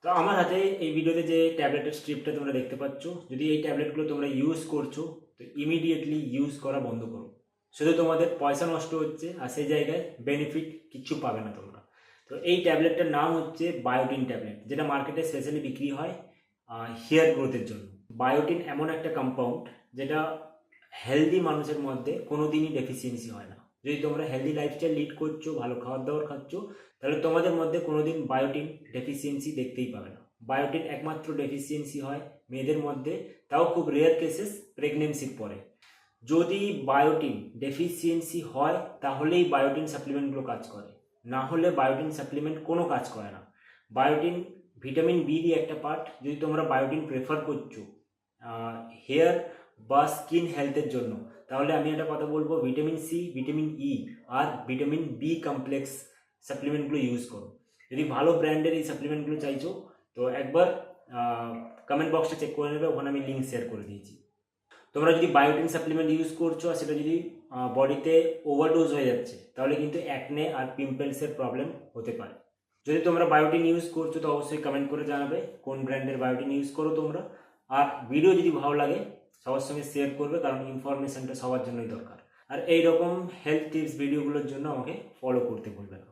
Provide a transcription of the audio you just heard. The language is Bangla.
তো আমার হাতে এই ভিডিওতে যে ট্যাবলেটের স্ট্রিপটা তোমরা দেখতে পাচ্ছ, যদি এই ট্যাবলেটগুলো তোমরা ইউজ করছো তো ইমিডিয়েটলি ইউজ করা বন্ধ করো। শুধু তোমাদের পয়সা নষ্ট হচ্ছে আর সেই জায়গায় বেনিফিট কিচ্ছু পাবে না তোমরা। তো এই ট্যাবলেটটার নাম হচ্ছে বায়োটিন ট্যাবলেট, যেটা মার্কেটে স্পেশালি বিক্রি হয় হেয়ার গ্রোথের জন্য। বায়োটিন এমন একটা কম্পাউন্ড যেটা হেলদি মানুষের মধ্যে কোনো দিনই ডেফিসিয়েন্সি হয় না। যদি তোমরা হেলদি লাইফস্টাইল লিড করছো, ভালো খাবার দাবার খাচ্ছ, তাহলে তোমাদের মধ্যে কোনোদিন বায়োটিন ডেফিসিয়েন্সি দেখতেই পাবে না। বায়োটিন একমাত্র ডেফিসিয়েন্সি হয় মেয়েদের মধ্যে, তাও খুব রেয়ার কেসেস প্রেগনেন্সির পরে। যদি বায়োটিন ডেফিসিয়েন্সি হয় তাহলেই বায়োটিন সাপ্লিমেন্টগুলো কাজ করে, না হলে বায়োটিন সাপ্লিমেন্ট কোনো কাজ করে না। বায়োটিন ভিটামিন বি দিয়ে একটা পার্ট। যদি তোমরা বায়োটিন প্রেফার করছো হেয়ার বা স্কিন হেলথের জন্য, তাহলে আমি একটা কথা বলবো, ভিটামিন সি, ভিটামিন ই আর ভিটামিন বি কমপ্লেক্স সাপ্লিমেন্টগুলো ইউজ করো। যদি ভালো ব্র্যান্ডের এই সাপ্লিমেন্টগুলো চাইছো তো একবার কমেন্ট বক্সটা চেক করে নেবে, ওখানে আমি লিঙ্ক শেয়ার করে দিয়েছি। তোমরা যদি বায়োটিন সাপ্লিমেন্ট ইউজ করছো আর সেটা যদি বডিতে ওভারডোজ হয়ে যাচ্ছে, তাহলে কিন্তু অ্যাকনে আর পিম্পলসের প্রবলেম হতে পারে। যদি তোমরা বায়োটিন ইউজ করছো তো অবশ্যই কমেন্ট করে জানাবে কোন ব্র্যান্ডের বায়োটিন ইউজ করো তোমরা। আর ভিডিও যদি ভালো লাগে সবার সঙ্গে শেয়ার করবে, কারণ ইনফরমেশনটা সবার জন্যই দরকার। আর এইরকম হেলথ টিপস ভিডিওগুলোর জন্য আমাকে ফলো করতে ভুলবে না।